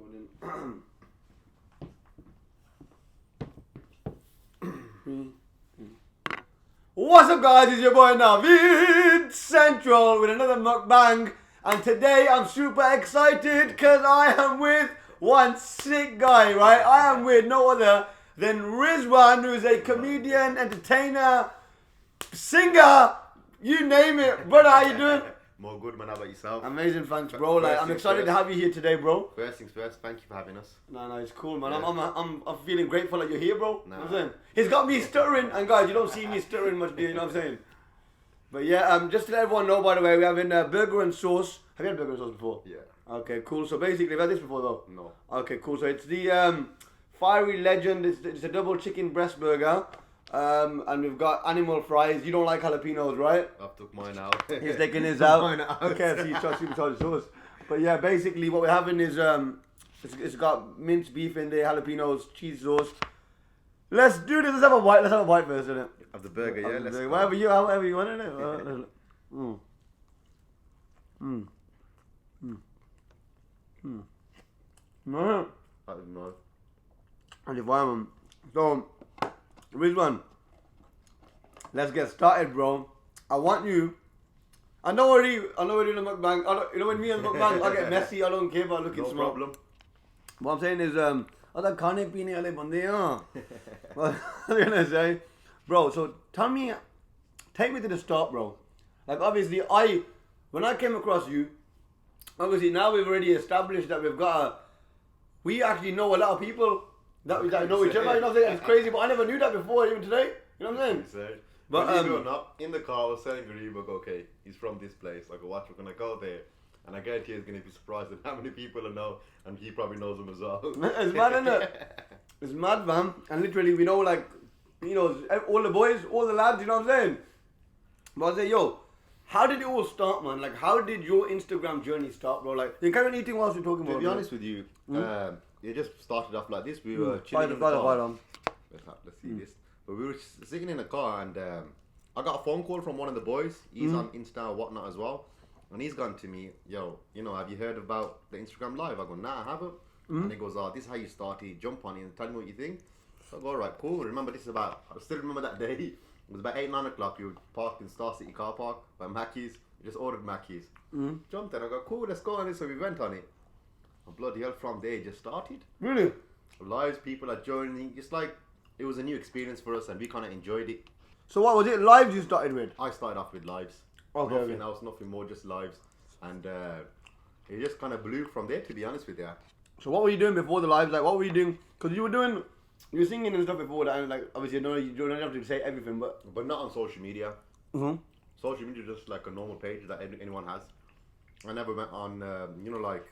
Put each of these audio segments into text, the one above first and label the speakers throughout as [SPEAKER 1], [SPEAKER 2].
[SPEAKER 1] recording. What's up, guys? It's your boy Navid Central with another mukbang, and today I'm super excited because I am with one sick guy, right? I am with no other than Rizwan, who is a comedian, entertainer, singer, you name it. Brother, how you doing?
[SPEAKER 2] More good, man. How about yourself?
[SPEAKER 1] Amazing, thanks, bro. Like, I'm excited to have you here today, bro.
[SPEAKER 2] First things first, thank you for having us.
[SPEAKER 1] No, it's cool, man.
[SPEAKER 2] Yeah.
[SPEAKER 1] I'm feeling grateful that you're here, bro.
[SPEAKER 2] Nah.
[SPEAKER 1] You know what I'm saying? He's got me stuttering, and guys, you don't see me stuttering much, do you? You know what I'm saying? But yeah, just to let everyone know, by the way, we're having burger and sauce. Have you had burger and sauce before?
[SPEAKER 2] Yeah.
[SPEAKER 1] Okay, cool. So basically, have you had this before, though?
[SPEAKER 2] No.
[SPEAKER 1] Okay, cool. So it's the Fiery Legend. It's a double chicken breast burger. And we've got animal fries. You don't like jalapenos, right?
[SPEAKER 2] I've took mine out.
[SPEAKER 1] He's taking his out.
[SPEAKER 2] Mine out.
[SPEAKER 1] Okay, so he's supercharged sauce. But yeah, basically what we're having is it's got minced beef in there, jalapenos, cheese sauce. Let's do this. Let's have a bite. Let's have a bite first, innit?
[SPEAKER 2] Of the burger, yeah. Let's go.
[SPEAKER 1] However you want, innit? No.
[SPEAKER 2] I don't know.
[SPEAKER 1] And if I'm so, Rizwan, let's get started, bro. I want you. I know we're doing a mukbang. You know when me and mukbang, I get messy. I don't care about looking
[SPEAKER 2] No
[SPEAKER 1] small.
[SPEAKER 2] problem.
[SPEAKER 1] What I'm saying is, other khane peene wale bande hain. What I'm gonna say, bro. So take me to the start, bro. Like obviously, when I came across you, obviously now we've already established that we actually know a lot of people that know each other. You know what I'm saying? It's crazy, but I never knew that before, even today. You know what I'm saying?
[SPEAKER 2] But believe it or not, in the car I was telling Garib, okay, he's from this place. Like, watch, we're gonna go there, and I guarantee he's gonna be surprised at how many people I know, and he probably knows them as well.
[SPEAKER 1] It's mad, isn't it? It's mad, man. And literally, we know, like, you know, all the boys, all the lads. You know what I'm saying? But I say, yo, how did it all start, man? Like, how did your Instagram journey start, bro? Like, you carry on eating whilst we're talking about it.
[SPEAKER 2] To be honest with you, it just started off like this. We were chilling in the
[SPEAKER 1] Fight
[SPEAKER 2] car.
[SPEAKER 1] on.
[SPEAKER 2] Let's see this. But we were sitting in the car, and I got a phone call from one of the boys. He's on Insta or whatnot as well. And he's gone to me, yo, you know, have you heard about the Instagram Live? I go, nah, I haven't. And he goes, oh, this is how you started. Jump on it and tell me what you think. So I go, all right, cool. Remember, I still remember that day. It was about 8, 9 o'clock. You were parked in Star City car park by Mackey's. We just ordered Mackey's. Jumped in. I go, cool, let's go on it. So we went on it. And bloody hell, from there, it just started.
[SPEAKER 1] Really?
[SPEAKER 2] Lives, people are joining. It's like, it was a new experience for us, and we kind of enjoyed it.
[SPEAKER 1] So what was it? Lives you started with?
[SPEAKER 2] I started off with lives.
[SPEAKER 1] Okay,
[SPEAKER 2] Nothing else, nothing more, just lives. And it just kind of blew from there, to be honest with you.
[SPEAKER 1] So what were you doing before the lives? Like, what were you doing? Because you were singing and stuff before that, and like, obviously, you don't have to say everything, but
[SPEAKER 2] not on social media. Social media is just like a normal page that anyone has. I never went on, you know, like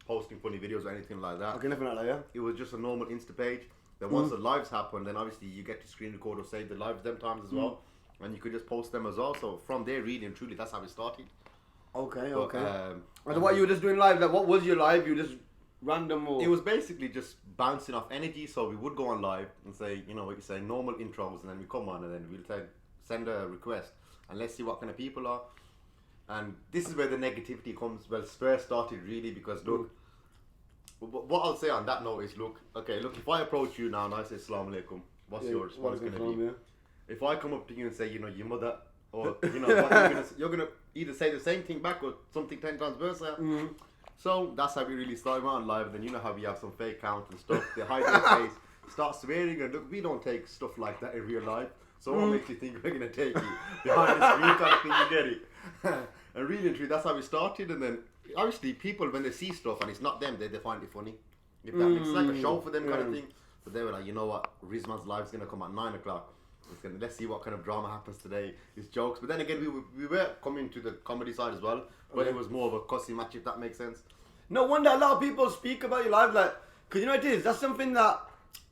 [SPEAKER 2] posting funny videos or anything like that.
[SPEAKER 1] Okay, nothing like that, yeah?
[SPEAKER 2] It was just a normal Insta page. Then once the lives happen, then obviously you get to screen record or save the lives them times as well. And you could just post them as well. So from there, really and truly, that's how it started.
[SPEAKER 1] Okay,
[SPEAKER 2] But,
[SPEAKER 1] okay. And what you were just doing live? Like, what was your live? You just random or?
[SPEAKER 2] It was basically just bouncing off energy. So we would go on live and say, you know what you say, normal intros, and then we come on and then we'll send a request and let's see what kind of people are. And this is where the negativity comes. Well, first started really because look, what I'll say on that note is, look, if I approach you now and I say Assalamu alaikum, what's your response going to be?
[SPEAKER 1] Yeah.
[SPEAKER 2] If I come up to you and say, you know, your mother, or, you know, you're going to either say the same thing back or something 10 times worse. So that's how we really started on live. Then you know how we have some fake accounts and stuff. They hide their face, start swearing, and look, we don't take stuff like that in real life. So what makes you think we're going to take you behind the screen kind of thing? You get it? And really and truly, that's how we started. And then obviously people, when they see stuff and it's not them, they find it funny. If that makes like a show for them kind of thing. So they were like, you know what, Rizman's live is going to come at 9 o'clock. Let's see what kind of drama happens today. It's jokes. But then again, we were coming to the comedy side as well. But it was more of a cussy match, if that makes sense.
[SPEAKER 1] No wonder a lot of people speak about your live, like, because you know it is. That's something that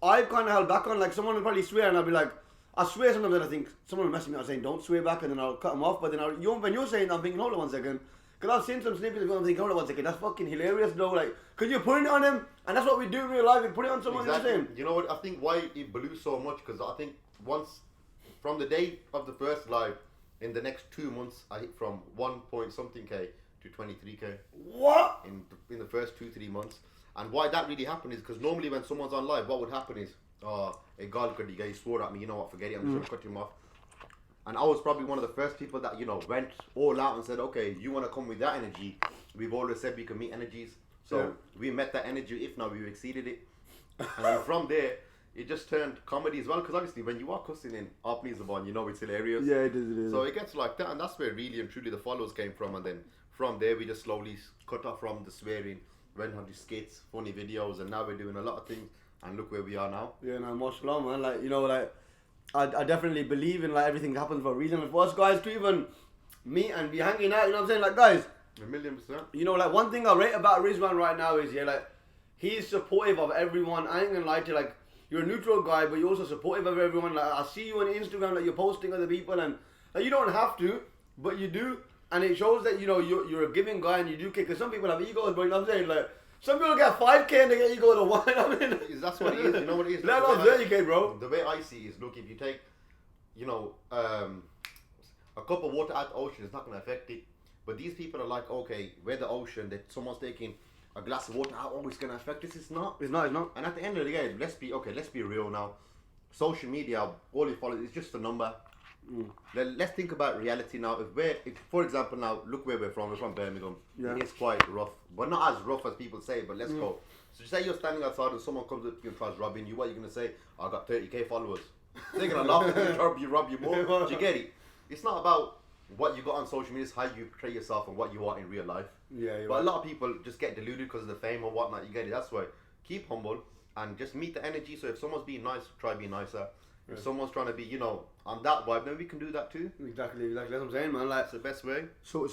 [SPEAKER 1] I've kind of held back on. Like, someone will probably swear and I'll be like, I swear sometimes that I think someone will mess me up saying don't swear back, and then I'll cut them off. But then when you're saying that, I'm thinking, hold on 1 second. Because I've seen some snippets and I'm thinking, hold on 1 second, that's fucking hilarious though. Like, because you're putting it on him, and that's what we do in real life. We put it on someone.
[SPEAKER 2] Exactly.
[SPEAKER 1] You know what I'm saying?
[SPEAKER 2] You know what? I think why it blew so much, because I think once, from the day of the first live, in the next 2 months, I hit from 1 point something K to 23K.
[SPEAKER 1] What?
[SPEAKER 2] In the the first 2-3 months. And why that really happened is because normally when someone's on live, what would happen is, a girl could he swore at me, you know what, forget it, I'm just gonna cut him off. And I was probably one of the first people that, you know, went all out and said, okay, you want to come with that energy. We've always said we can meet energies. So we met that energy, if not, we exceeded it. And then from there, it just turned comedy as well, because obviously when you are cussing in Arpney's one, you know it's hilarious.
[SPEAKER 1] Yeah, it is.
[SPEAKER 2] So it gets like that, and that's where really and truly the follows came from. And then from there, we just slowly cut off from the swearing, went on to skits, funny videos, and now we're doing a lot of things. And look where we are now.
[SPEAKER 1] Yeah, no, mashallah, man. Like, you know, like, I definitely believe in, like, everything happens for a reason. And for us guys to even meet and be hanging out, you know what I'm saying? Like, guys,
[SPEAKER 2] 1,000,000%.
[SPEAKER 1] you know, like, one thing I rate about Rizwan right now is, yeah, like, he's supportive of everyone. I ain't gonna lie to you, like, you're a neutral guy, but you're also supportive of everyone. Like, I see you on Instagram, like, you're posting other people, and like, you don't have to, but you do. And it shows that, you know, you're a giving guy and you do kick. Because some people have egos, but you know what I'm saying? Like, some people get 5K and they get ego to 1. I mean,
[SPEAKER 2] that's what it is. You know what it is?
[SPEAKER 1] Let off 30K, bro.
[SPEAKER 2] The way I see it is, look, if you take, you know, a cup of water out the ocean, it's not going to affect it. But these people are like, okay, we're the ocean, that someone's taking a glass of water out, oh, it's going to affect this. It's not.
[SPEAKER 1] It's not.
[SPEAKER 2] And at the end of the day, let's be real now. Social media, all you follow, is just a number. Let's think about reality now. If for example, now look where we're from. We're from Birmingham.
[SPEAKER 1] Yeah.
[SPEAKER 2] It's quite rough, but not as rough as people say. But let's go. So say you're standing outside and someone comes up to you and tries robbing you. What are you gonna say? I got 30K followers. They're gonna laugh at you, rob you more. Do you get it? It's not about what you got on social media. It's how you portray yourself and what you are in real life.
[SPEAKER 1] Yeah.
[SPEAKER 2] But a lot of people just get deluded because of the fame or whatnot. You get it? That's why. Keep humble and just meet the energy. So if someone's being nice, try being nicer. If someone's trying to be, you know, on that vibe, then we can do that too.
[SPEAKER 1] Exactly. That's what I'm saying, man. Like,
[SPEAKER 2] That's the best way.
[SPEAKER 1] So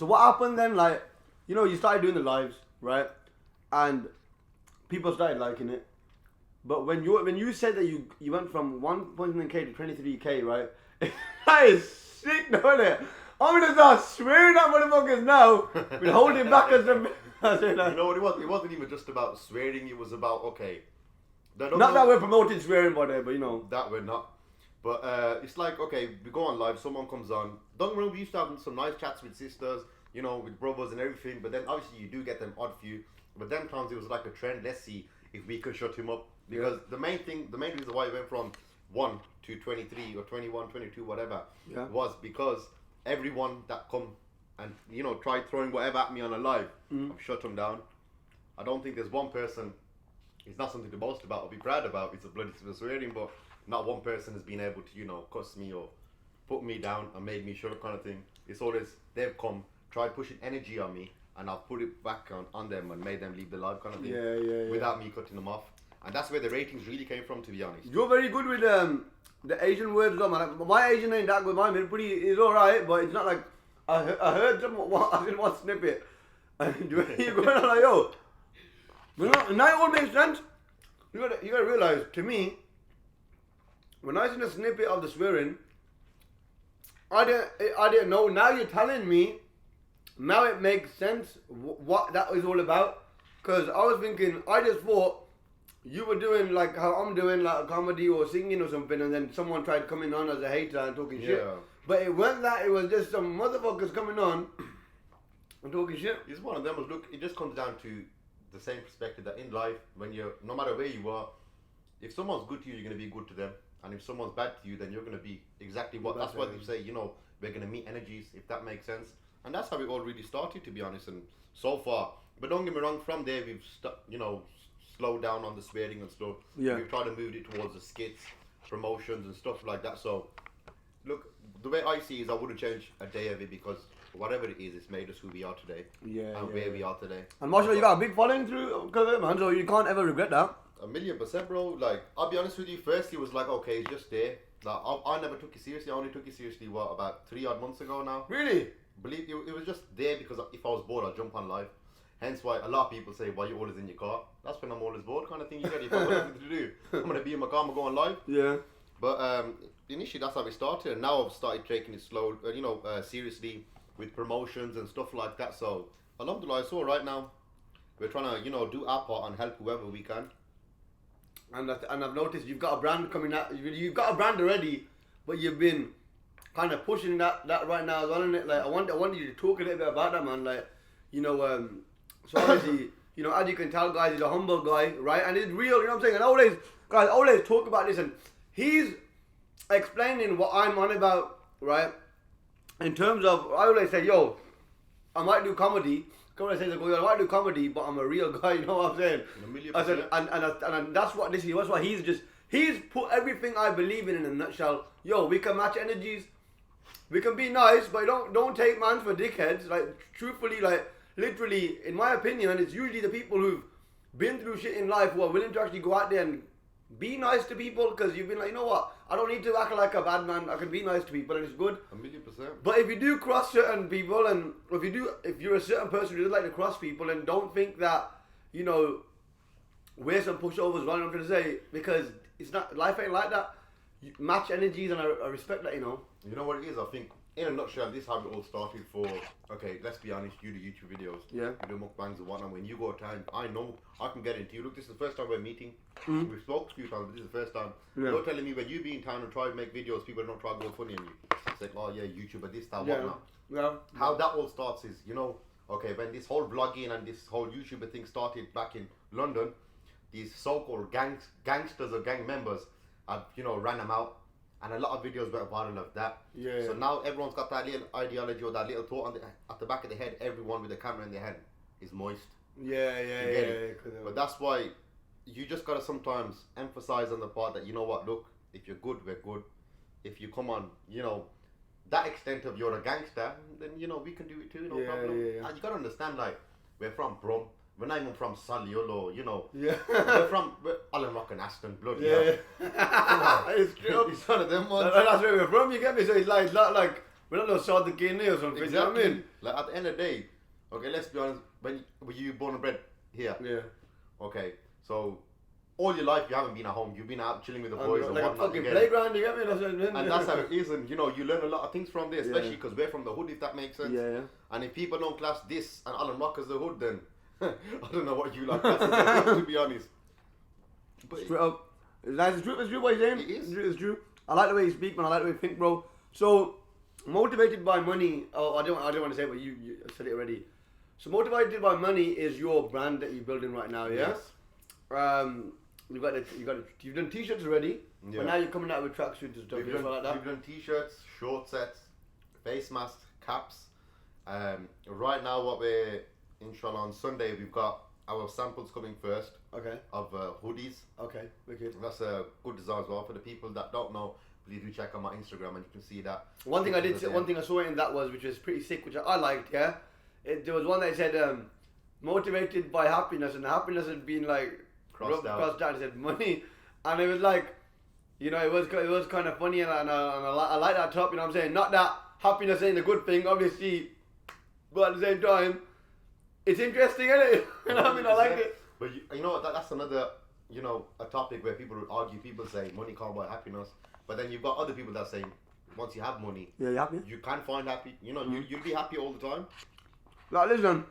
[SPEAKER 1] what happened then? Like, you know, you started doing the lives, right? And people started liking it. But when you said that you went from 1.9K to 23K, right? That is sick, isn't it? I'm gonna start swearing at motherfuckers now. We're holding back as the.
[SPEAKER 2] You know what it was? It wasn't even just about swearing. It was about, okay.
[SPEAKER 1] Not that we're promoting swearing by there, but you know.
[SPEAKER 2] That we're not. But it's like, okay, we go on live, someone comes on. Don't get me wrong, we used to have some nice chats with sisters, you know, with brothers and everything. But then obviously you do get them odd few. But then times it was like a trend. Let's see if we could shut him up. Because the main reason why we went from 1 to 23 or 21, 22, whatever, was because everyone that come and, you know, tried throwing whatever at me on a live, I've shut them down. I don't think there's one person. It's not something to boast about or be proud about. It's a bloody swearing, but not one person has been able to, you know, cuss me or put me down and made me shut up kind of thing. It's always they've come, tried pushing energy on me, and I've put it back on them and made them leave the live kind of thing.
[SPEAKER 1] Yeah.
[SPEAKER 2] Without me cutting them off. And that's where the ratings really came from, to be honest.
[SPEAKER 1] You're very good with the Asian words, though, man. Like, my Asian ain't that good. Mine is alright, but it's not like I heard I didn't want snippet. And you're going on like, yo. And that all makes sense. You gotta realize, to me, when I seen a snippet of the swearing, I didn't know. Now you're telling me. Now it makes sense what that was all about. Cause I was thinking, I just thought you were doing like how I'm doing, like a comedy or singing or something, and then someone tried coming on as a hater and talking shit. But it wasn't that. It was just some motherfuckers coming on and talking shit.
[SPEAKER 2] It's one of them. Look, it just comes down to the same perspective that in life, when you're, no matter where you are, if someone's good to you, you're going to be good to them. And if someone's bad to you, then you're going to be exactly what. That's why they say, you know, we're going to meet energies, if that makes sense. And that's how it all really started, to be honest. And so far, but don't get me wrong, from there we've slowed down on the swearing and stuff.
[SPEAKER 1] Yeah.
[SPEAKER 2] We've tried to move it towards the skits, promotions and stuff like that. So, look, the way I see it is I wouldn't change a day of it, because whatever it is, it's made us who we are today. And where we are today.
[SPEAKER 1] And mashallah, you got a big following through it, man, so you can't ever regret that.
[SPEAKER 2] 1,000,000%, bro. Like, I'll be honest with you, first it was like, okay, it's just there. Like, I never took it seriously. I only took it seriously, about 3 odd months ago now.
[SPEAKER 1] Really?
[SPEAKER 2] Believe it was just there because if I was bored, I'd jump on live. Hence why a lot of people say, why you always in your car? That's when I'm always bored kind of thing. You get it? If I've got nothing to do, I'm going to be in my car, I'm going to go on live.
[SPEAKER 1] Yeah.
[SPEAKER 2] But initially that's how it started, and now I've started taking it slow, seriously with promotions and stuff like that. So alhamdulillah, it's all right now. We're trying to, do our part and help whoever we can.
[SPEAKER 1] And I've noticed you've got a brand coming out. You've got a brand already, but you've been kind of pushing that right now as well, isn't it? Like I wanted you to talk a little bit about that, man. Like, So obviously, you know, as you can tell, guys, he's a humble guy, right? And it's real, you know what I'm saying? And I always talk about this, and he's explaining what I'm on about, right? In terms of, I always say, yo, I might do comedy. Come on, I say, I might do comedy, but I'm a real guy, you know what I'm saying? I said, and that's what this is. That's why he's put everything I believe in a nutshell. Yo, we can match energies. We can be nice, but don't take man for dickheads. Like, truthfully, like, literally, in my opinion, and it's usually the people who've been through shit in life who are willing to actually go out there and be nice to people, because you've been like, you know what, I don't need to act like a bad man, I can be nice to people and it's good.
[SPEAKER 2] 1,000,000%.
[SPEAKER 1] But if you do cross certain people, and if you're a certain person who doesn't like to cross people, and don't think that, you know, we're some pushovers, what I'm going to say, because it's not, life ain't like that. You match energies, and I respect that, you know.
[SPEAKER 2] You know what it is? I think, in a nutshell, this is how it all started for, okay, let's be honest, you do YouTube videos.
[SPEAKER 1] Yeah.
[SPEAKER 2] You do mukbangs and whatnot. When you go to town, I know I can get into you. Look, this is the first time we're meeting. We've spoken a few times, but this is the first time. Yeah. You're telling me when you be in town and try to make videos, people don't try to go funny on you. It's like, oh yeah, YouTuber, this, that, whatnot.
[SPEAKER 1] Yeah.
[SPEAKER 2] How that all starts is, you know, okay, when this whole vlogging and this whole YouTuber thing started back in London, these so-called gangsters or gang members have, you know, ran them out. And a lot of videos went viral of that. Yeah. So now everyone's got that little ideology or that little thought at the back of the head. Everyone with a camera in their head is moist.
[SPEAKER 1] Yeah.
[SPEAKER 2] But that's why you just gotta sometimes emphasize on the part that, you know what, look, if you're good, we're good. If you come on, you know, that extent of you're a gangster, then, you know, we can do it too, no problem. Yeah. And you gotta understand, like, we're from Brum. We're not even from Solihull or, you know. Yeah. we're Allenrock and Aston, bloody hell.
[SPEAKER 1] It's true.
[SPEAKER 2] It's one of them ones.
[SPEAKER 1] That's where we're from, you get me? So it's like, not like, we're not no South of Guinea or something,
[SPEAKER 2] exactly.
[SPEAKER 1] You know what I mean?
[SPEAKER 2] Like, at the end of the day, okay, let's be honest, were you born and bred here?
[SPEAKER 1] Yeah.
[SPEAKER 2] Okay, so, all your life you haven't been at home, you've been out chilling with the boys and
[SPEAKER 1] like
[SPEAKER 2] whatnot.
[SPEAKER 1] Like a fucking playground, you get me? That's what I mean.
[SPEAKER 2] And that's how it is, and, you know, you learn a lot of things from there, especially because we're from the hood, if that makes sense.
[SPEAKER 1] Yeah.
[SPEAKER 2] And if people don't class this and Allenrock as the hood, then I don't know what you like, to be honest.
[SPEAKER 1] But straight up, it's true what you're saying.
[SPEAKER 2] It is.
[SPEAKER 1] It's true. I like the way you speak, man. I like the way you think, bro. So, motivated by money. Oh, I don't want to say it, but you said it already. So, motivated by money is your brand that you're building right now, yeah?
[SPEAKER 2] Yes.
[SPEAKER 1] You've done t-shirts already, but now you're coming out with tracksuits and stuff.
[SPEAKER 2] We've done t-shirts, short sets, face masks, caps. Right now, what we're inshallah on Sunday, we've got our samples coming first.
[SPEAKER 1] Okay.
[SPEAKER 2] Of hoodies.
[SPEAKER 1] Okay, wicked.
[SPEAKER 2] That's a good design as well. For the people that don't know, please do check out my Instagram and you can see that.
[SPEAKER 1] One thing I saw in that which was pretty sick, which I liked. Yeah, there was one that said motivated by happiness, and happiness had been like crossed down. It said money, and it was like, you know, it was kind of funny, and I like that top. You know what I'm saying? Not that happiness ain't a good thing, obviously, but at the same time, it's interesting, isn't it? You know what I mean? I like it.
[SPEAKER 2] But you know what? That's another, you know, a topic where people would argue. People say money can't buy happiness, but then you've got other people that say once you have money,
[SPEAKER 1] you're happy.
[SPEAKER 2] You can find happy. You know, you'll be happy all the time.
[SPEAKER 1] Like, listen,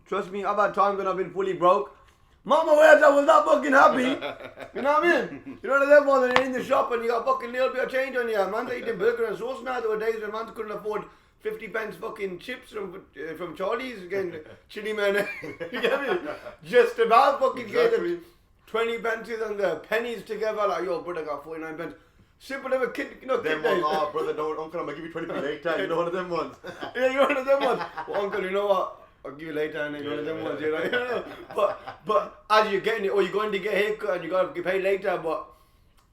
[SPEAKER 1] trust me, I've had times when I've been fully broke. Mama, where's I was not fucking happy. You know what I mean? You know what I'm saying? When you're in the shop and you got fucking little bit of change on you. Man's eating burger and sauce now. There were days when man couldn't afford 50 pence fucking chips from Charlie's, again, chili man. You get me? Just about fucking getting 20 pences and the pennies together. Like, yo, brother got 49 pence. Simple little kid, you know, kid days.
[SPEAKER 2] Oh, brother, don't, uncle, I'm gonna give you 20 later. You know, one of them ones.
[SPEAKER 1] Yeah, you're one of them ones. Well, uncle, you know what? I'll give you later, and then one of them ones. You know? But as you're getting it, or you're going to get a haircut and you got to pay later, but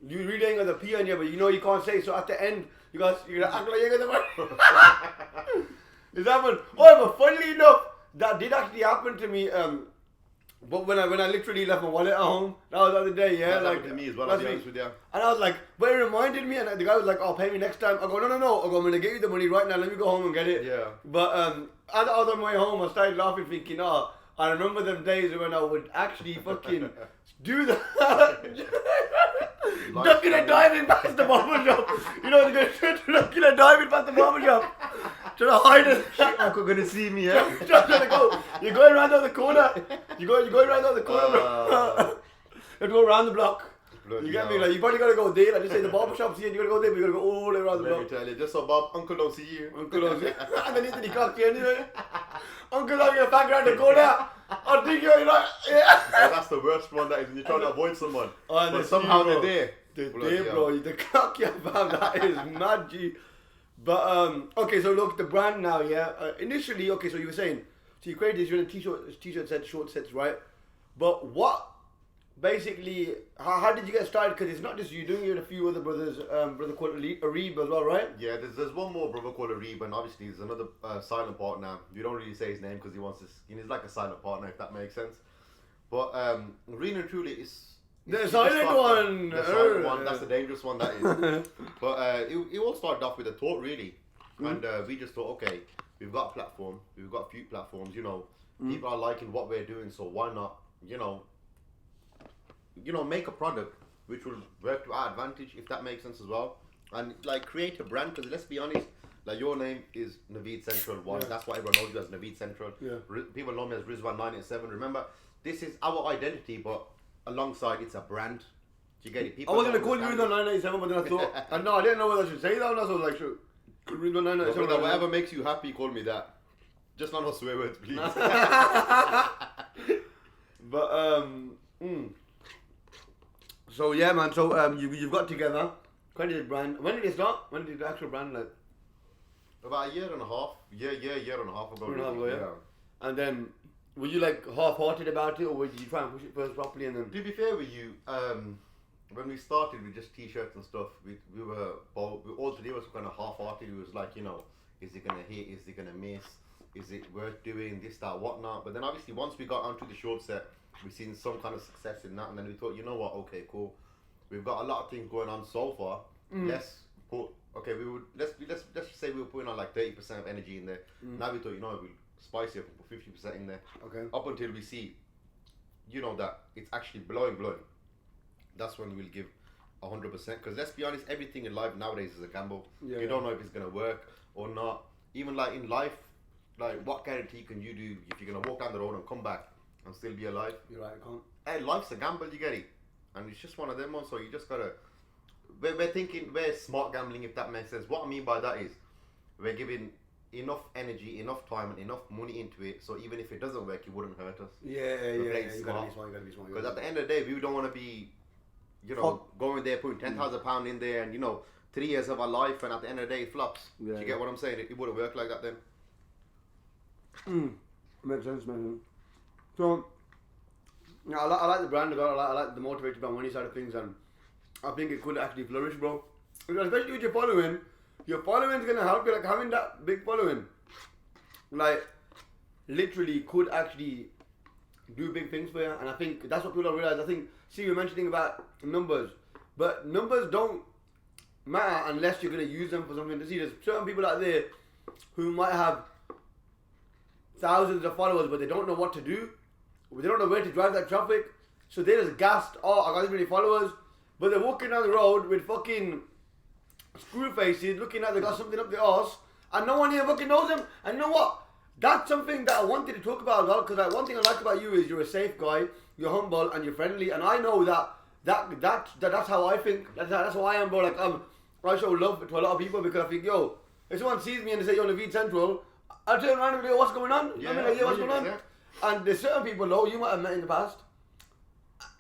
[SPEAKER 1] you really ain't got the P on you, but you know you can't say. So at the end, you're gonna act like you got the money. Is that one? Oh, but funnily enough, that did actually happen to me. But when I literally left my wallet at home, that was the other day, yeah.
[SPEAKER 2] That happened to me as well, I'll be honest with you.
[SPEAKER 1] And I was like, but it reminded me, and the guy was like, oh, pay me next time. I go, no. I go, I'm going to get you the money right now, let me go home and get it.
[SPEAKER 2] Yeah.
[SPEAKER 1] But as I was on my way home, I started laughing, thinking, oh, I remember them days when I would actually fucking do that. Ducking and diving past the barber shop. You know, ducking and diving past the barber shop. Trying to hide it.
[SPEAKER 2] Uncle gonna see me, yeah?
[SPEAKER 1] You're going around the corner. You're going around the corner, bro. You have to go around the block. You get me? Like, you probably gotta go there. Like, just say the barbershop's here, and you gotta go there, but you gotta go all the way around the block.
[SPEAKER 2] Let me tell you, just so Bob, Uncle don't see you.
[SPEAKER 1] Uncle don't see you. And then he clocks you anyway. Uncle don't get back around the corner. I think you're like, yeah.
[SPEAKER 2] Oh, that's the worst one, that is when you're trying to avoid someone.
[SPEAKER 1] Oh,
[SPEAKER 2] but somehow they're there.
[SPEAKER 1] They're there, bro. The clock you found, that is mad, G. But, okay, so look, the brand now, yeah. Initially, okay, so you were saying, so you created this, you're in a t-shirt set, short sets, right? But what, basically, how did you get started? Because it's not just you doing it with a few other brothers, brother called Arib as well, right?
[SPEAKER 2] Yeah, there's one more brother called Arib, and obviously there's another silent partner. You don't really say his name because he wants this, he's like a silent partner, if that makes sense. But really and truly, it's
[SPEAKER 1] the silent one.
[SPEAKER 2] The silent one, that's the dangerous one, that is. But it all started off with a thought, really. And we just thought, okay, we've got a platform, we've got a few platforms, you know, people are liking what we're doing, so why not, you know, make a product which will work to our advantage, if that makes sense as well. And like create a brand, because let's be honest, like your name is Naveed Central 1, that's what everyone knows you as Naveed Central. People know me as RIZWAN987. Remember, this is our identity, but alongside it's a brand. Do you get it? People
[SPEAKER 1] I was going to call you RIZWAN987, but then I thought, no, I didn't know whether I should say that or not, so I was like, sure.
[SPEAKER 2] RIZWAN987. Whatever makes you happy, call me that. Just not no swear words, please.
[SPEAKER 1] But, so yeah, man, so you've got together, created a brand. When did it start? When did the actual brand, like?
[SPEAKER 2] About a year and a half. Year and a half ago.
[SPEAKER 1] And then, were you like half-hearted about it, or did you try and push it first properly and then?
[SPEAKER 2] To be fair with you, when we started with just t-shirts and stuff, we were all three of us were kind of half-hearted. It was like, you know, is it gonna hit? Is it gonna miss? Is it worth doing this, that, whatnot? But then obviously once we got onto the short set, we've seen some kind of success in that, and then we thought, you know what? Okay, cool. We've got a lot of things going on so far. Let's just say we were putting on like 30% of energy in there. Now we thought, you know, we'll spice it up and put 50% in there.
[SPEAKER 1] Okay.
[SPEAKER 2] Up until we see, you know, that it's actually blowing. That's when we'll give 100%. Because let's be honest, everything in life nowadays is a gamble. You don't know if it's gonna work or not. Even like in life, like what guarantee can you do if you're gonna walk down the road and come back and still be alive?
[SPEAKER 1] You're right, I can't.
[SPEAKER 2] Hey, life's a gamble, you get it? And it's just one of them ones, so you just gotta... We're smart gambling, if that makes sense. What I mean by that is, we're giving enough energy, enough time, and enough money into it, so even if it doesn't work, it wouldn't hurt us.
[SPEAKER 1] Yeah, you gotta be smart.
[SPEAKER 2] Because at the end of the day, we don't want to be, you know, going there, putting £10,000 in there, and, you know, 3 years of our life, and at the end of the day, it flops. Do you get what I'm saying? It wouldn't work like that then.
[SPEAKER 1] Makes sense, man. So, yeah, I like the brand, I like the motivated by money side of things, and I think it could actually flourish, bro. Especially with your following's gonna help you, like having that big following, like, literally could actually do big things for you, and I think that's what people don't realize. I think, see, you're mentioning about numbers, but numbers don't matter unless you're gonna use them for something. To see, there's certain people out there who might have thousands of followers, but they don't know what to do. They don't know where to drive that traffic, so they're just gassed. Oh, I got this many followers, but they're walking down the road with fucking screw faces, looking like they got something up their arse, and no one here fucking knows them. And you know what? That's something that I wanted to talk about as well, because one thing I like about you is you're a safe guy, you're humble, and you're friendly, and I know that's how I think. That's how I am, bro. Like I show love to a lot of people because I think, yo, if someone sees me and they say, yo, Naveed Central, I'll turn around and be like, what's going on?
[SPEAKER 2] Yeah,
[SPEAKER 1] I mean, like, yeah, what's going on? And there's certain people, though, you might have met in the past.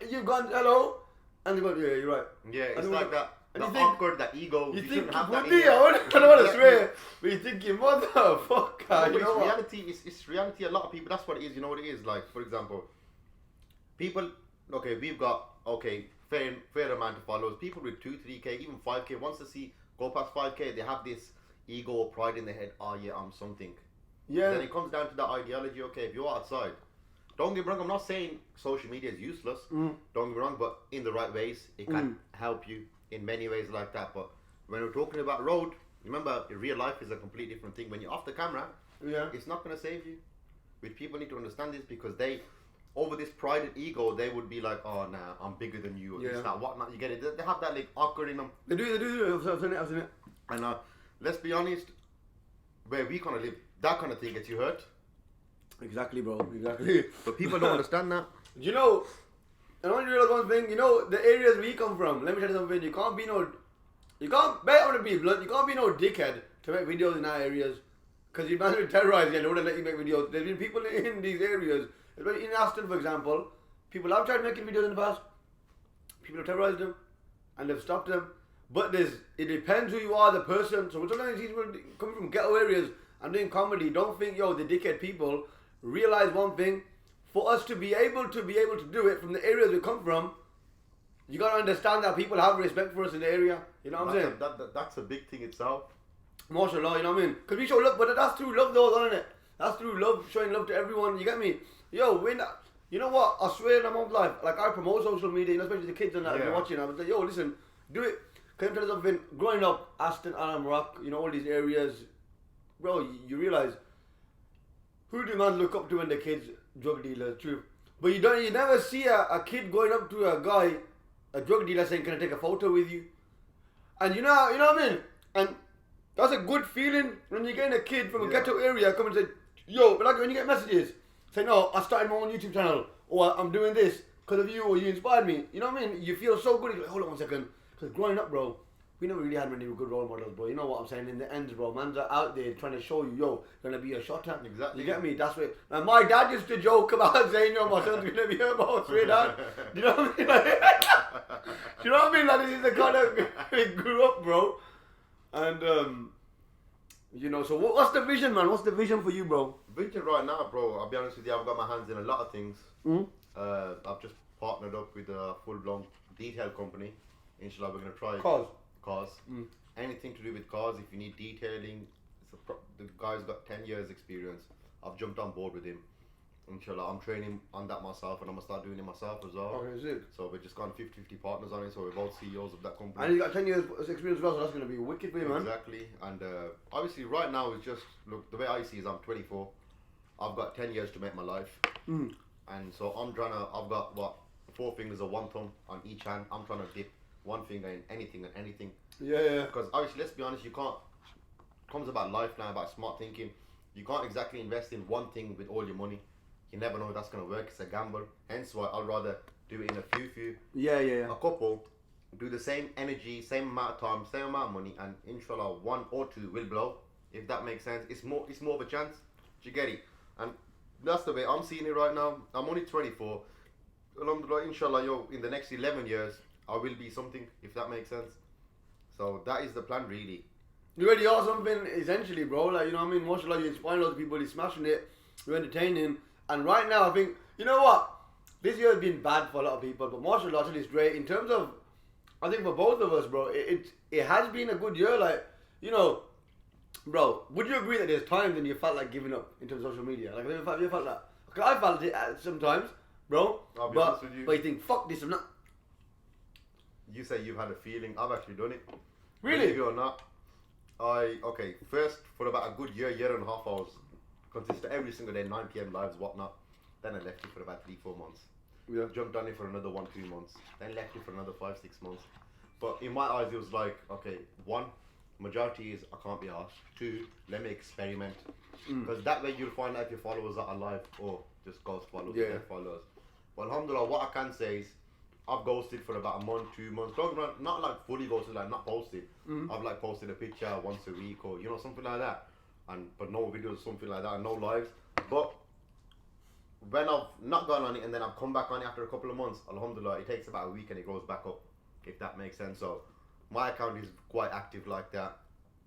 [SPEAKER 1] You've gone, hello, and they go, yeah, you're right.
[SPEAKER 2] Yeah, it's like that. The awkward, that ego.
[SPEAKER 1] You think you would be, I don't want to swear, but you think you motherfucker. You know what?
[SPEAKER 2] It's reality. A lot of people, that's what it is. You know what it is? Like, for example, people, okay, we've got, fair amount of followers. People with 2, 3K, even 5K, once they go past 5K, they have this ego or pride in their head. Oh, yeah, I'm something.
[SPEAKER 1] Yeah.
[SPEAKER 2] Then it comes down to that ideology. Okay, if you're outside, don't get me wrong, I'm not saying social media is useless. Don't get me wrong, but in the right ways, it can help you in many ways like that. But when we're talking about road, remember, real life is a completely different thing. When you're off the camera, it's not going to save you. Which people need to understand this, because they, over this pride and ego, they would be like, oh, nah, I'm bigger than you, or this, that, whatnot. You get it? They have that like awkward in them.
[SPEAKER 1] They do. I've seen it.
[SPEAKER 2] And let's be honest, where we kind of live, that kind of thing gets you hurt.
[SPEAKER 1] Exactly, bro. Exactly.
[SPEAKER 2] But people don't understand that.
[SPEAKER 1] You know, And I want you to realize one thing, you know, the areas we come from, let me tell you something, you can't bet on to be blunt, you can't be no dickhead to make videos in our areas. Because you might be terrorized and they wouldn't let you make videos. There's been people in these areas, especially in Aston, for example, people have tried making videos in the past. People have terrorized them and they've stopped them. But it depends who you are, the person. So sometimes these people coming from ghetto areas and doing comedy, don't think, yo, the dickhead people. Realize one thing, for us to be able to do it from the areas we come from, you gotta understand that people have respect for us in the area. You know what I'm saying?
[SPEAKER 2] That's a big thing itself.
[SPEAKER 1] Mashallah, you know what I mean? Because we show love, but that's through love though, isn't it? That's through love, showing love to everyone, you get me? Yo, you know what, I swear on my life, like I promote social media, you know, especially the kids and that, if you're watching, I was like, yo, listen, do it. Can I tell you something? Growing up, Aston, Alam Rock, you know, all these areas, bro, you realize, who do man look up to when the kids drug dealers, true. But you never see a kid going up to a guy, a drug dealer, saying, can I take a photo with you? And you know what I mean? And that's a good feeling when you're getting a kid from a ghetto area come and say, yo, but like when you get messages, say, no, I started my own YouTube channel, or I'm doing this because of you, or you inspired me. You know what I mean? You feel so good. You're like, hold on one second. Because growing up, bro, we never really had many good role models, bro. You know what I'm saying? In the end, bro, man's are out there trying to show you, yo, gonna be a shotter.
[SPEAKER 2] Exactly.
[SPEAKER 1] You get me? That's what. And my dad used to joke about saying, yo, my son's gonna be a boss, straight dad. You know what I mean? Like, you know what I mean? Like, this is the kind of we grew up, bro. And you know, so what's the vision, man? What's the vision for you, bro?
[SPEAKER 2] Vision right now, bro. I'll be honest with you. I've got my hands in a lot of things. I've just partnered up with a full-blown detail company. Inshallah, we're gonna try cars. Anything to do with cars. If you need detailing, the guy's got 10 years experience. I've jumped on board with him. Inshallah, I'm training on that myself, and I'm gonna start doing it myself as well.
[SPEAKER 1] Okay, sick.
[SPEAKER 2] So we've just gone 50-50 partners on it. So we're both CEOs of that company.
[SPEAKER 1] And you got 10 years experience as well, so that's gonna be wicked for you, man.
[SPEAKER 2] Exactly. And obviously, right now it's just look. The way I see it is, I'm 24. I've got 10 years to make my life, and so I'm trying to. I've got 4 fingers or 1 thumb on each hand. I'm trying to dip 1 finger in anything and anything.
[SPEAKER 1] Yeah.
[SPEAKER 2] Because obviously, let's be honest, you can't. Comes about life now, about smart thinking. You can't exactly invest in one thing with all your money. You never know if that's gonna work. It's a gamble. Hence why I'd rather do it in a few.
[SPEAKER 1] Yeah.
[SPEAKER 2] A couple, do the same energy, same amount of time, same amount of money, and inshallah 1 or 2 will blow. If that makes sense, it's more of a chance. Do you get it? And that's the way I'm seeing it right now. I'm only 24. Alhamdulillah, inshallah, in the next 11 years, I will be something. If that makes sense. So that is the plan, really.
[SPEAKER 1] You already are something essentially, bro. Like, you know what I mean? Mashallah, you inspire lots of people. You're smashing it. You're entertaining. And right now, I think, you know what? This year has been bad for a lot of people, but mashallah, actually, it's great. In terms of, I think for both of us, bro, it has been a good year. Like, you know, bro, would you agree that there's times when you felt like giving up in terms of social media? Like, have you felt that? Because I felt it sometimes, bro.
[SPEAKER 2] I'll be honest with you.
[SPEAKER 1] But you think, fuck this, I'm not.
[SPEAKER 2] You say you've had a feeling. I've actually done it.
[SPEAKER 1] Really?
[SPEAKER 2] Believe it or not. First, for about a good year and a half, I was consistent every single day, 9 p.m. lives, whatnot. Then I left it for about 3-4 months.
[SPEAKER 1] Yeah.
[SPEAKER 2] Jumped on it for another 1-2 months. Then left it for another 5-6 months. But in my eyes, it was like, okay, 1, majority is I can't be asked. 2, let me experiment. Because that way you'll find out if your followers are alive or just ghost followers, dead followers. But alhamdulillah, what I can say is I've ghosted for about a month, 2 months. Not like fully ghosted, like not posted. I've like posted a picture once a week or something like that. But no videos, something like that, and no lives. But when I've not gone on it and then I've come back on it after a couple of months, alhamdulillah, it takes about a week and it goes back up, if that makes sense. So my account is quite active like that.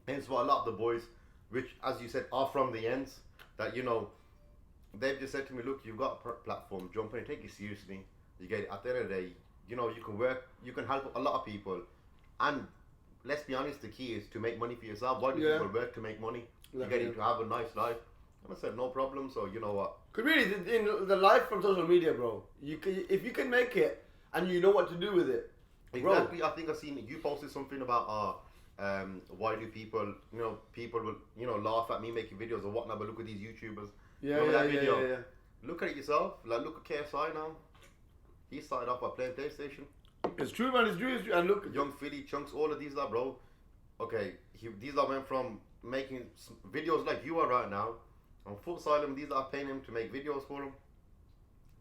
[SPEAKER 2] Hence why a lot of the boys, which as you said are from the ends, that they've just said to me, look, you've got a platform, jump on it, take it seriously. You get it. At the end of the day, you can work, you can help a lot of people. And let's be honest, the key is to make money for yourself. Why do people work to make money? You get it, to have a nice life. And I said, no problem, so you know what?
[SPEAKER 1] Cause really, in the life from social media, bro, if you can make it and you know what to do with it.
[SPEAKER 2] Exactly.
[SPEAKER 1] Bro.
[SPEAKER 2] I think I've seen you posted something about why do people will laugh at me making videos or whatnot, but look at these YouTubers.
[SPEAKER 1] Yeah.
[SPEAKER 2] Look at it yourself. Like look at KSI now. He started off by playing PlayStation.
[SPEAKER 1] It's true, man. It's true. And look,
[SPEAKER 2] Young Philly, Chunks, all of these are, bro. Okay, these are went from making videos like you are right now. On Foot Asylum, these are paying him to make videos for them.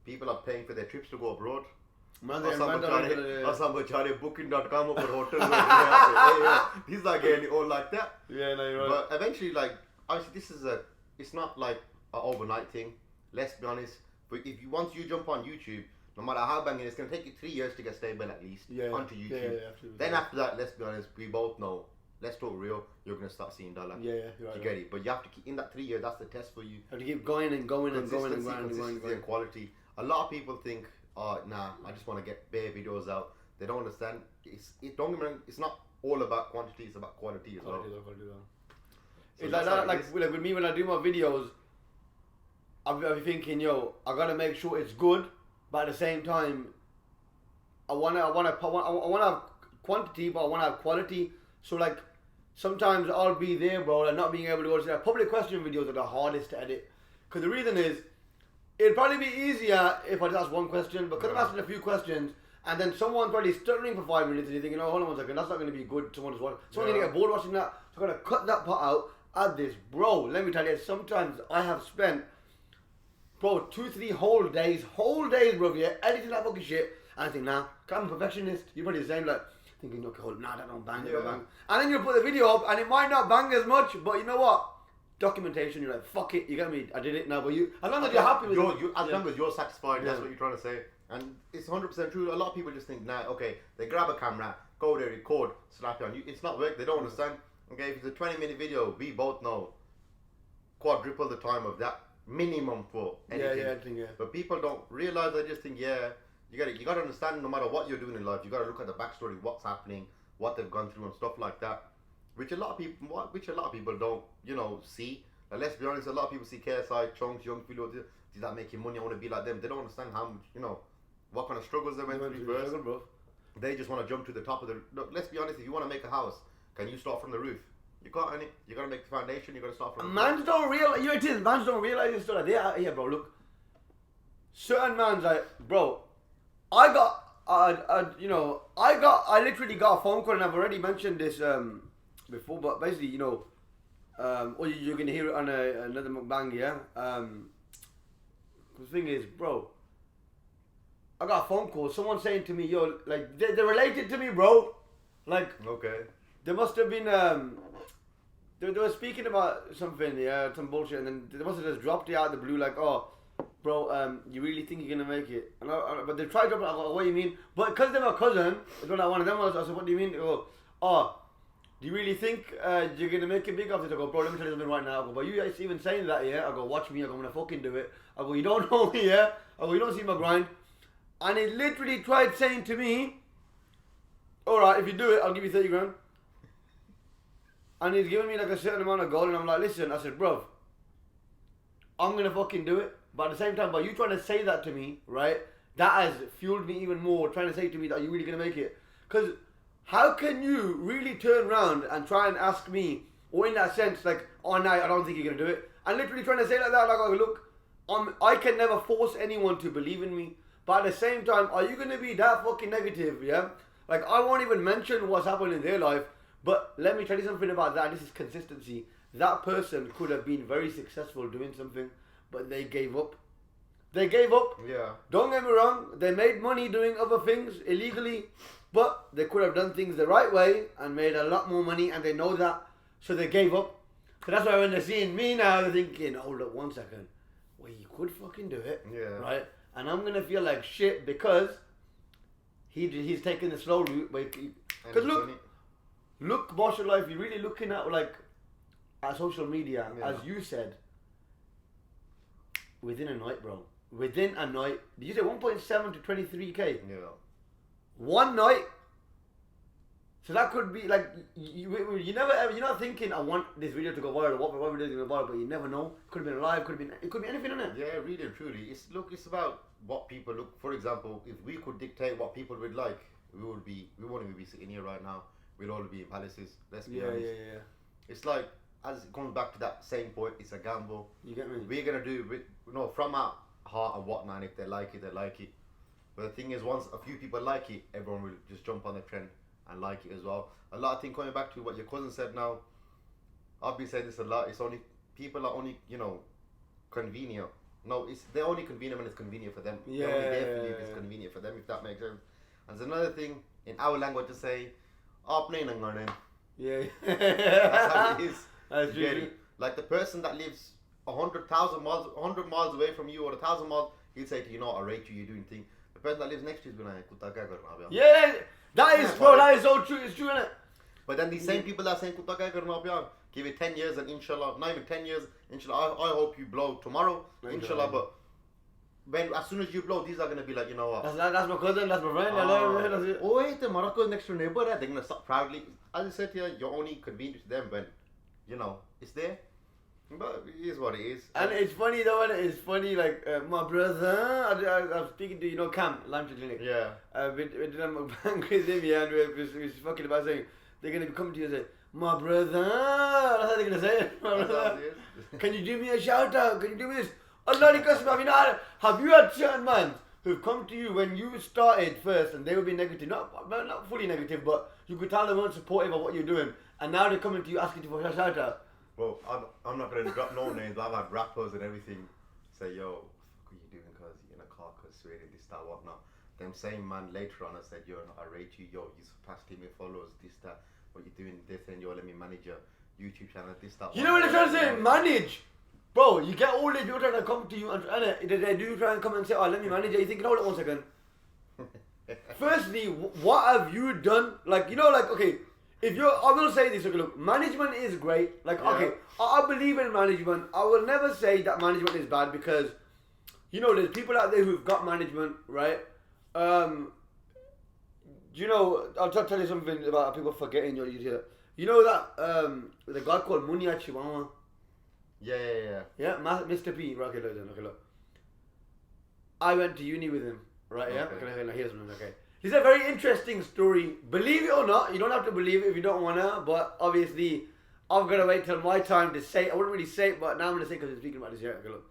[SPEAKER 2] People are paying for their trips to go abroad. Asambachare booking.com over hotels. He's not getting it all like that.
[SPEAKER 1] Yeah, no, you're right.
[SPEAKER 2] But eventually, like, obviously, it's not like an overnight thing. Let's be honest. But if once you jump on YouTube, no matter how banging, it's going to take you 3 years to get stable at least onto YouTube. Then after that, let's be honest, we both know, let's talk real, you're going to start seeing dollar.
[SPEAKER 1] You're right.
[SPEAKER 2] You get it. But you have to keep, in that 3 years, that's the test for you.
[SPEAKER 1] You have to keep going and going and going and going.
[SPEAKER 2] Consistency and quality. A lot of people think, oh, nah, I just want to get bare videos out. They don't understand. Don't get me wrong, it's not all about quantity, it's about quality as well.
[SPEAKER 1] It's like that, like with me when I do my videos, I'll be thinking, yo, I gotta make sure it's good, but at the same time, I wanna have quantity, but I wanna have quality. So like, sometimes I'll be there, bro, and not being able to go to that. Public question videos are the hardest to edit, because the reason is, it'd probably be easier if I just ask one question, but because I'm asking a few questions, and then someone's probably stuttering for 5 minutes, and you're thinking, oh, hold on 1 second, that's not going to be good. Someone's going to get bored watching that, so I'm going to cut that part out, add this. Bro, let me tell you, sometimes I have spent, 2-3 whole days, bro, editing that fucking shit, and I think, nah, I'm a perfectionist. You're probably the same, like, thinking, okay, hold, nah, that don't bang, that don't bang. And then you put the video up, and it might not bang as much, but you know what? Documentation, you're like, fuck it, you get me, I did it now, but you, as long as you're happy with it.
[SPEAKER 2] As long as you're satisfied, that's what you're trying to say. And it's 100% true. A lot of people just think, nah, okay, they grab a camera, go there, record, slap it on you. It's not work, they don't understand. Okay, if it's a 20-minute video, we both know quadruple the time of that minimum for anything. But people don't realize, they just think, you got to understand no matter what you're doing in life, you got to look at the backstory, what's happening, what they've gone through and stuff like that. Which a lot of people don't, see. Like, let's be honest, a lot of people see KSI, Chunks, young people, did that making money, I want to be like them. They don't understand how much, what kind of struggles they went through first. They just want to jump to the top of the... Look, let's be honest, if you want to make a house, can you start from the roof? You can't, innit? You got to make the foundation, you got to start from the
[SPEAKER 1] mans don't realize, mans don't realize this stuff. Yeah, bro, look. Certain mans, like, bro, I literally got a phone call, and I've already mentioned this, before, but basically, you're gonna hear it on another mukbang, yeah. The thing is, bro, I got a phone call. Someone saying to me, yo, like they're related to me, bro. Like,
[SPEAKER 2] okay,
[SPEAKER 1] they must have been they were speaking about something, some bullshit, and then they must have just dropped it out of the blue, like, oh, bro, you really think you're gonna make it? And but they tried to drop it. I go, what do you mean? But because they're my cousin, it's not like one of them was. I said, what do you mean? They go, oh, do you really think you're going to make it big of this? I go, bro, let me tell you something right now. I go, but you guys even saying that, yeah? I go, watch me. I go, I'm going to fucking do it. I go, you don't know me, yeah? I go, you don't see my grind. And he literally tried saying to me, alright, if you do it, I'll give you 30 grand. And he's giving me like a certain amount of gold, and I'm like, listen, I said, bro, I'm going to fucking do it. But at the same time, by you trying to say that to me, right, that has fueled me even more, trying to say to me that you're really going to make it. Because how can you really turn around and try and ask me, or in that sense, like, oh no, I don't think you're going to do it, and literally trying to say like that, like, oh, look, I can never force anyone to believe in me, but at the same time, are you going to be that fucking negative, yeah? Like, I won't even mention what's happened in their life, but let me tell you something about that. This is consistency. That person could have been very successful doing something, but they gave up. They gave up.
[SPEAKER 2] Yeah.
[SPEAKER 1] Don't get me wrong, they made money doing other things illegally, but they could have done things the right way and made a lot more money, and they know that, so they gave up. So that's why when they're seeing me now, they're thinking, hold up 1 second, well, you could fucking do it, right? And I'm gonna feel like shit because he's taking the slow route. Because look, martial life, you're really looking at like at social media, as you said, within a night, bro. Within a night, did you say 1.7 to 23k?
[SPEAKER 2] Yeah.
[SPEAKER 1] One night. So that could be like you never ever, you're not thinking I want this video to go viral, what video is going to go viral, but you never know. Could have been live, it could be anything in it.
[SPEAKER 2] Yeah, really and truly. It's about what people look. For example, if we could dictate what people would like, we wouldn't even be sitting here right now. We'd all be in palaces. Let's be honest.
[SPEAKER 1] Yeah.
[SPEAKER 2] It's like, as it comes back to that same point, it's a gamble.
[SPEAKER 1] You get me?
[SPEAKER 2] We're gonna do from our heart and whatnot. And if they like it, they like it. But the thing is, once a few people like it, everyone will just jump on the trend and like it as well. A lot of things coming back to what your cousin said now. I've been saying this a lot. It's only people are only convenient No, they're only convenient when it's convenient for them.
[SPEAKER 1] Yeah.
[SPEAKER 2] They're only there for you if it's convenient for them, if that makes sense. And there's another thing in our language to say,
[SPEAKER 1] Yeah.
[SPEAKER 2] That's how it is.
[SPEAKER 1] That's
[SPEAKER 2] You get
[SPEAKER 1] true.
[SPEAKER 2] it? Like the person that lives 100 miles away from you or 1,000 miles, he'll say to you, I rate you, you're doing thing. The person that lives next to you is going to Kutta kya karna bhai?
[SPEAKER 1] Yeah, that is, bro, that is so true. It's true, innit?
[SPEAKER 2] But then these same people that are saying Kutta kya karna bhai, give it 10 years and inshallah, not even 10 years, inshallah, I hope you blow tomorrow, inshallah, but as soon as you blow, these are going to be like, you know what?
[SPEAKER 1] That's my cousin, that's my friend. That's it.
[SPEAKER 2] Oh wait, the Morocco's next door neighbor, they're going to stop proudly. As I said to you, you're only convenient to them when, it's there. But it is what it is.
[SPEAKER 1] And it's funny though, and it's funny, like, my brother, I was speaking to, Cam, Limestone Clinic.
[SPEAKER 2] Yeah.
[SPEAKER 1] We did a mukbang with him, yeah, and we was fucking about saying, they're going to come to you and say, my brother, that's how they're going to say it. My brother, can you do me a shout out? Can you do me this? Allah Qasam, have you had certain man who've come to you when you started first and they would be negative, not fully negative, but you could tell they weren't supportive of what you're doing, and now they're coming to you asking you for a shout out?
[SPEAKER 2] Well, I'm not going to drop no names, but I've had rappers and everything say, yo, what are you doing because you're in a car, because swearing, this, that, whatnot. Them same man later on I said, yo, I rate you, yo, you surpassed me followers, this, that, what you doing, this, and yo, let me manage your YouTube channel, this, that.
[SPEAKER 1] You know what they're trying to say? Manage! Bro, you get all these people trying to come to you and they do try and come and say, oh, let me manage it. You think, hold it 1 second. Firstly, what have you done? Like, okay, I will say this, okay, look, management is great. Like, okay, I believe in management. I will never say that management is bad because, there's people out there who've got management, right? I'll tell you something about people forgetting your YouTube. You know that, the guy called Munya Chihuahua?
[SPEAKER 2] Yeah.
[SPEAKER 1] Yeah, Mr. P. Right, okay, look. I went to uni with him, right? Yeah? Okay, here's one, okay. He's a very interesting story. Believe it or not, you don't have to believe it if you don't wanna, but obviously, I've got to wait till my time to say it. I wouldn't really say it, but now I'm gonna say it because I'm speaking about this here. Okay, look.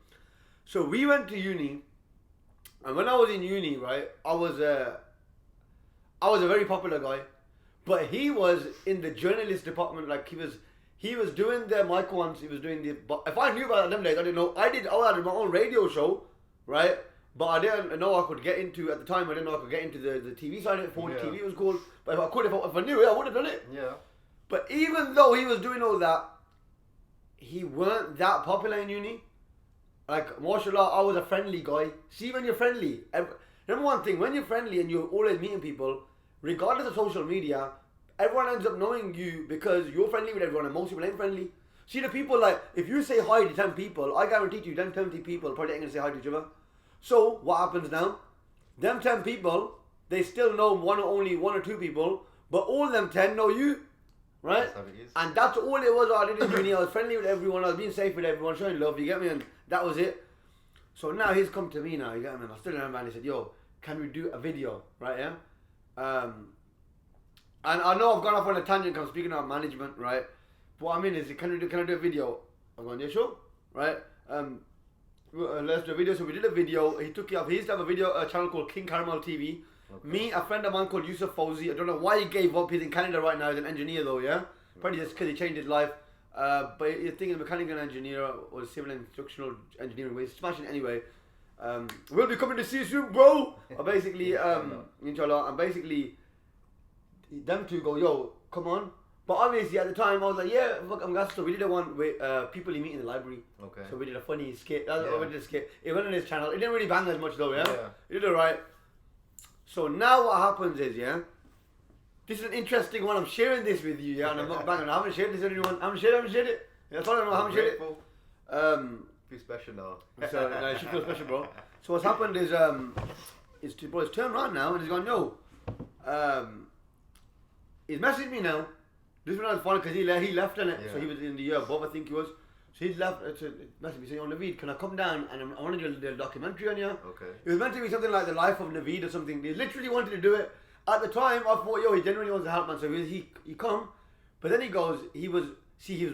[SPEAKER 1] So we went to uni, and when I was in uni, right, I was a very popular guy, but he was in the journalist department, like he was doing the mic ones, he was doing the, but if I knew about them days, I didn't know, I had my own radio show, right, but I didn't know I could get into, at the time I didn't know I could get into the TV side of it, phone TV was called, but if I could, if I knew it, I would have done it.
[SPEAKER 2] Yeah.
[SPEAKER 1] But even though he was doing all that, he weren't that popular in uni. Like, mashallah, I was a friendly guy. See, when you're friendly, remember one thing, when you're friendly and you're always meeting people, regardless of social media, everyone ends up knowing you because you're friendly with everyone and most people ain't friendly. See, the people, like, if you say hi to 10 people, I guarantee you, them 20 people probably ain't going to say hi to each other. So, what happens now? Them 10 people, they still know only one or two people, but all them 10 know you, right?
[SPEAKER 2] That's how it is.
[SPEAKER 1] And that's all it was I did in uni. I was friendly with everyone, I was being safe with everyone, showing love, you get me? And that was it. So now he's come to me now, you get me? And I still remember, and he said, yo, can we do a video, right, yeah? And I know I've gone off on a tangent because I'm speaking about management, right? But what I mean is, can I do a video? I'm going, yeah, sure, right? Let's do a video. So we did a video. He took it off. He used to have a channel called King Caramel TV. Okay. Me, a friend of mine called Yusuf Fauzi. I don't know why he gave up. He's in Canada right now. He's an engineer though, yeah? Probably just because he changed his life. But you're thinking mechanical engineer or civil instructional engineering. He's smashing it anyway. We'll be coming to see you soon, bro. Basically, inshallah, and basically, them two go, yo, come on. But obviously at the time I was like, yeah, fuck, I'm gas. So we did a one with people you meet in the library.
[SPEAKER 2] Okay.
[SPEAKER 1] So we did a funny skit. That's what we did a skit. It went on his channel. It didn't really bang as much though, yeah? It did alright. So now what happens is, yeah, this is an interesting one. I'm sharing this with you, yeah, and I'm not banging. I haven't shared this with anyone. I haven't shared it. That's all I know. I haven't shared it.
[SPEAKER 2] Feel special now.
[SPEAKER 1] So it should feel special, bro. So what's happened is, it's turned around now and he's gone, yo, he's messaged me now. This one was funny because he left on it, so he was in the year above, I think he was. So he left to message me saying, "Oh, Naveed, can I come down and I want to do a documentary on you?"
[SPEAKER 2] Okay.
[SPEAKER 1] It was meant to be something like the life of Naveed or something. He literally wanted to do it. At the time, I thought, yo, he genuinely wants to help, man. So he come, but then he goes, he was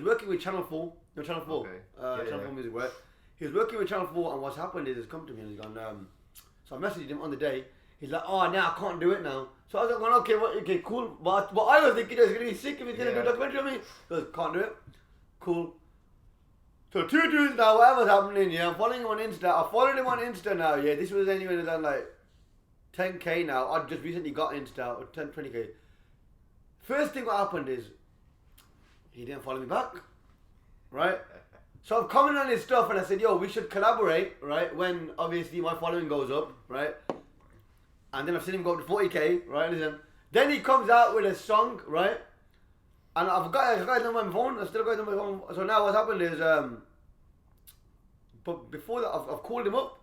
[SPEAKER 1] working with Channel 4, no, Channel 4,
[SPEAKER 2] okay.
[SPEAKER 1] Channel 4 Music, right? He was working with Channel 4, and what's happened is he's come to me and he's gone, so I messaged him on the day. He's like, oh, now I can't do it now. So I was like, okay, cool. But I was thinking, it's going to be sick if he's going to do a documentary on me. He goes, can't do it. Cool. So 2 dudes now, whatever's happening, yeah, I'm following him on Insta. I followed him on Insta now, yeah. This was anywhere than like 10k now. I just recently got Insta, or 10, 20k. First thing what happened is, he didn't follow me back, right? So I've commented on his stuff and I said, yo, we should collaborate, right? When obviously my following goes up, right? And then I've seen him go up to 40k, right? Listen. Then he comes out with a song, right? And I've got it on my phone. I still got it on my phone. So now what's happened is, but before that, I've called him up,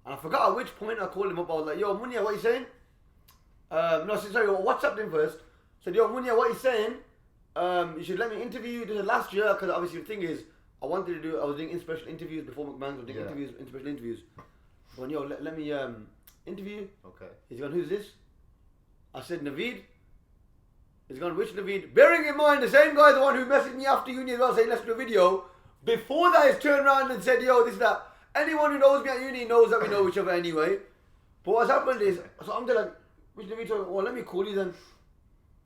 [SPEAKER 1] and I forgot at which point I called him up. I was like, "Yo, Munya, what you saying?" No, sorry, WhatsApped him first. Said, "Yo, Munya, what you saying? You should let me interview you." This is last year, because obviously the thing is, I was doing in-special interviews before Mukbang. I was doing in-special interviews. I went, "Yo, let me interview you."
[SPEAKER 2] Okay.
[SPEAKER 1] He's gone, "Who's this?" I said, "Naveed." He's gone, "Which Naveed?" Bearing in mind, the same guy, the one who messaged me after uni as well, saying, "Let's do a video." Before that, he's turned around and said, "Yo, this, that." Anyone who knows me at uni knows that we know each other anyway. But what's happened is, so I'm there like, "Which Naveed?" Well, let me call you then.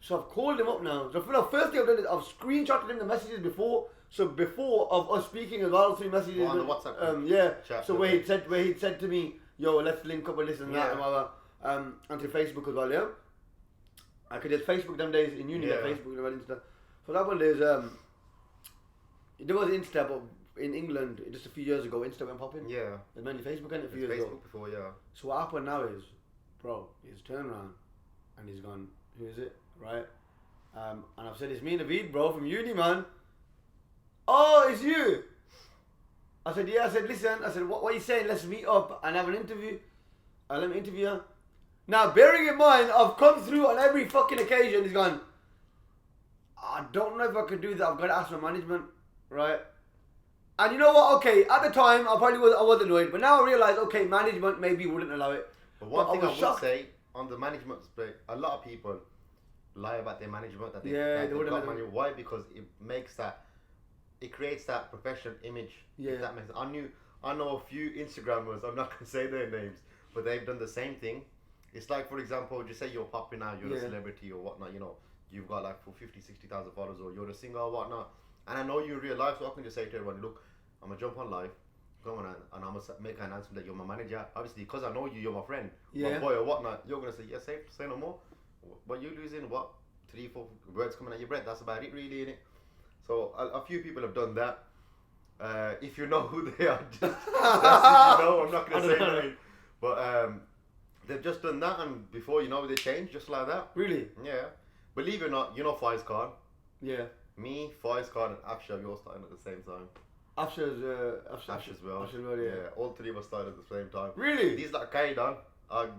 [SPEAKER 1] So I've called him up now. So first thing I've done is I've screenshotted him the messages before. So before of us speaking as well, 3 messages.
[SPEAKER 2] On the WhatsApp.
[SPEAKER 1] Yeah.
[SPEAKER 2] Chat,
[SPEAKER 1] so where he'd said to me, "Yo, let's link up with this and that and blah, blah." Onto Facebook as well, yeah. I could just Facebook them days in uni, like Facebook and Insta. So that one is there was Insta, but in England just a few years ago, Insta went popping.
[SPEAKER 2] Yeah.
[SPEAKER 1] It's mainly Facebook, and a few years
[SPEAKER 2] Facebook
[SPEAKER 1] ago.
[SPEAKER 2] before, yeah.
[SPEAKER 1] So what happened now is, bro, he's turned around and he's gone, "Who is it?" Right? And I've said, "It's me, Naveed, bro, from uni, man." "Oh, it's you." I said, "Yeah." I said, "Listen," I said, what are you saying? Let's meet up and have an interview. Let me interview you. Now, bearing in mind, I've come through on every fucking occasion. He's gone, "I don't know if I could do that. I've got to ask my management," right? And you know what? Okay, at the time, I was annoyed, but now I realise, okay, management maybe wouldn't allow it.
[SPEAKER 2] But one thing I would say on the management aspect, a lot of people lie about their management that they got money. Why? Because it creates that professional image.
[SPEAKER 1] Yeah.
[SPEAKER 2] If that makes sense. I know a few Instagrammers. I'm not gonna say their names, but they've done the same thing. It's like, for example, just say you're popping out, you're a celebrity or whatnot, you know, you've got like 50,000-60,000 followers, or you're a singer or whatnot, and I know you in real life, so I can just say to everyone, "Look, I'm going to jump on live, go on, and I'm going to make an announcement that you're my manager. Obviously, because I know you, you're my friend, my boy or whatnot." You're going to say, "Yeah, say no more." But you're losing, 3-4 words coming out your breath. That's about it, really, innit? So a few people have done that. If you know who they are, just that's if you know. I'm not going to say their name. But they've just done that, and before you know, they changed just like that.
[SPEAKER 1] Really?
[SPEAKER 2] Yeah. Believe it or not, you know Faiz Khan?
[SPEAKER 1] Yeah.
[SPEAKER 2] Me, Faiz Khan, and Afsha, we all started at the same time.
[SPEAKER 1] Afsha's
[SPEAKER 2] as well.
[SPEAKER 1] Yeah.
[SPEAKER 2] All three of us started at the same time.
[SPEAKER 1] Really?
[SPEAKER 2] These like carried on.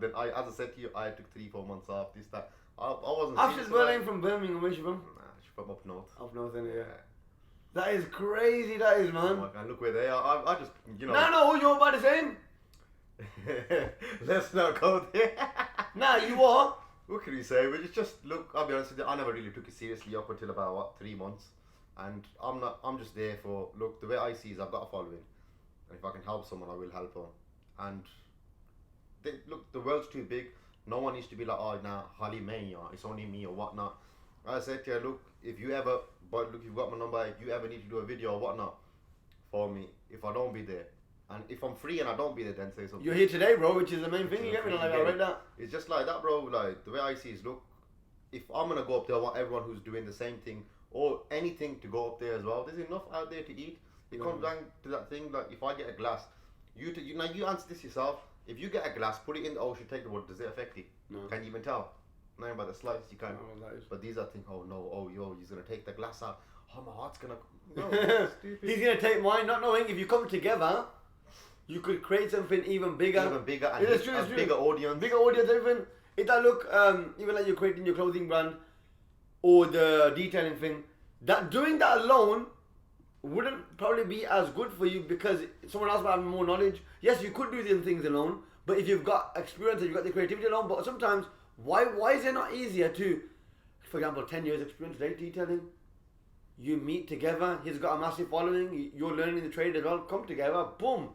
[SPEAKER 2] Then as I said to you, I took 3-4 months off. This, that. I wasn't.
[SPEAKER 1] Afsha's well from Birmingham. Where's she from?
[SPEAKER 2] Nah, she's from up north.
[SPEAKER 1] Up north, yeah. That is crazy. That is, man.
[SPEAKER 2] And look where they are. I just, you know.
[SPEAKER 1] No, you're about the same.
[SPEAKER 2] Let's not go there.
[SPEAKER 1] Nah, you are.
[SPEAKER 2] What can we say? We just look. I'll be honest with you. I never really took it seriously up until about 3 months, and I'm just there for look. The way I see is I've got a following, and if I can help someone, I will help them. And look, the world's too big. No one needs to be like, "Oh, nah, Holly May, or it's only me or whatnot." I said to you, look, if you ever, but look, you've got my number. If you ever need to do a video or whatnot for me, if I don't be there. And if I'm free and I don't be there, then say something.
[SPEAKER 1] You're here today, bro, which is the main thing. You get me? Like, I read that.
[SPEAKER 2] It's just like that, bro. Like, the way I see is, look, if I'm going to go up there, I want everyone who's doing the same thing or anything to go up there as well. There's enough out there to eat. It comes down to that thing, like, if I get a glass, you answer this yourself. If you get a glass, put it in the ocean, take the water, does it affect you?
[SPEAKER 1] No.
[SPEAKER 2] Can you even tell? Not by the slice, you can't.
[SPEAKER 1] No,
[SPEAKER 2] but these are things, oh no, oh yo, he's going to take the glass out. Oh, my heart's going to... No, stupid.
[SPEAKER 1] He's going to take mine, not knowing if you come together... You could create something even bigger.
[SPEAKER 2] And it's true. Bigger audience.
[SPEAKER 1] Bigger audience, even. If that look, even like you're creating your clothing brand or the detailing thing, doing that alone wouldn't probably be as good for you because someone else might have more knowledge. Yes, you could do these things alone, but if you've got experience and you've got the creativity alone, but sometimes, why is it not easier to, for example, 10 years experience, detailing, you meet together, he's got a massive following, you're learning the trade as well, come together, boom.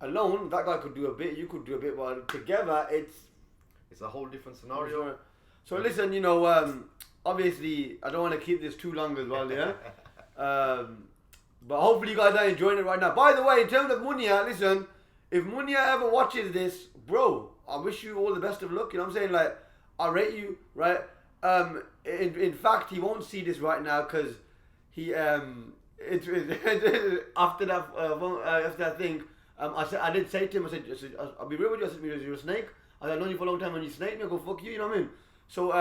[SPEAKER 1] Alone, that guy could do a bit, you could do a bit, but together, it's
[SPEAKER 2] a whole different scenario.
[SPEAKER 1] So listen, you know, obviously, I don't want to keep this too long as well, yeah? But hopefully you guys are enjoying it right now. By the way, in terms of Munya, listen, if Munya ever watches this, bro, I wish you all the best of luck. You know what I'm saying? Like, I rate you, right? In fact, he won't see this right now because he after that thing, I did say to him, I said, I'll be real with you. I said, you're a snake. I know you for a long time, and you snake me, I go fuck you. You know what I mean? So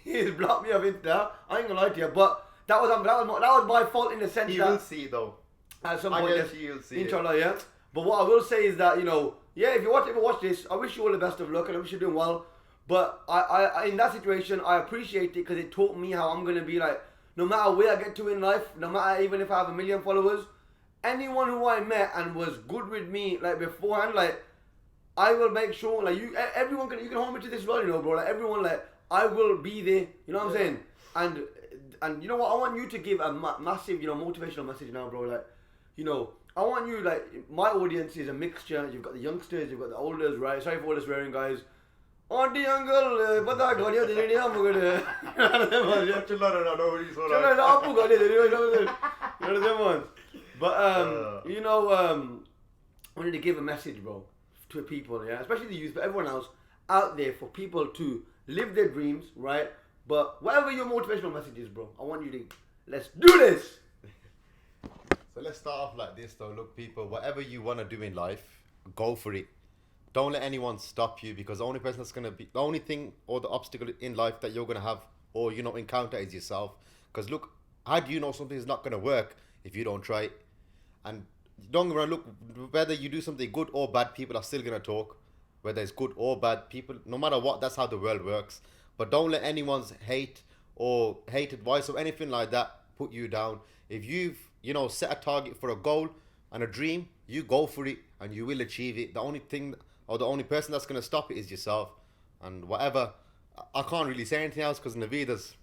[SPEAKER 1] he's blocked me off Insta. I ain't gonna lie to you, but that was my fault in the sense
[SPEAKER 2] He
[SPEAKER 1] that
[SPEAKER 2] will see though.
[SPEAKER 1] at some
[SPEAKER 2] I
[SPEAKER 1] point,
[SPEAKER 2] guess you'll see.
[SPEAKER 1] inshallah, yeah. But what I will say is that, you know, yeah, if you ever watch this, I wish you all the best of luck and I wish you're doing well. But I in that situation, I appreciate it because it taught me how I'm gonna be like, no matter where I get to in life, no matter even if I have 1 million followers, anyone who I met and was good with me like beforehand, like I will make sure like you can hold me to this as well, you know, bro. Like everyone, like I will be there. You know what I'm saying? And you know what? I want you to give a massive, you know, motivational message now, bro. Like, you know, I want you, like, my audience is a mixture. You've got the youngsters, you've got the olders, right? Sorry for all the swearing, guys. Auntie, uncle, pata gani ho deni am gode. But you know, I wanted to give a message, bro, to people, yeah, especially the youth, but everyone else out there, for people to live their dreams, right? But whatever your motivational message is, bro, I want you to let's do this.
[SPEAKER 2] So let's start off like this though. Look, people, whatever you want to do in life, go for it. Don't let anyone stop you, because the only person that's going to be, the only thing or the obstacle in life that you're going to have or, you know, encounter is yourself. Because look, how do you know something is not going to work if you don't try it? And don't get me wrong, look, whether you do something good or bad, people are still going to talk. Whether it's good or bad, people, no matter what, that's how the world works. But don't let anyone's hate or hate advice or anything like that put you down. If you've, you know, set a target for a goal and a dream, you go for it and you will achieve it. The only thing or the only person that's going to stop it is yourself. And whatever, I can't really say anything else because Naveed's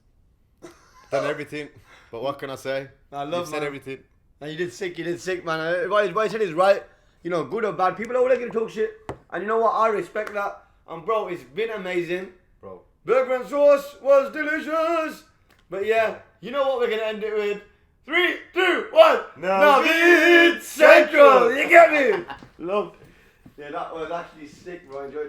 [SPEAKER 2] done everything. But what can I say?
[SPEAKER 1] I love,
[SPEAKER 2] you've said everything.
[SPEAKER 1] And you did sick, man. What he said is right. You know, good or bad, people are always going to talk shit. And you know what? I respect that. And bro, it's been amazing.
[SPEAKER 2] Bro.
[SPEAKER 1] Burger and sauce was delicious. But yeah, you know what we're going to end it with? 3, 2, 1. Naveed Central. You get me? Love. Yeah, that was actually sick, bro. I enjoyed that.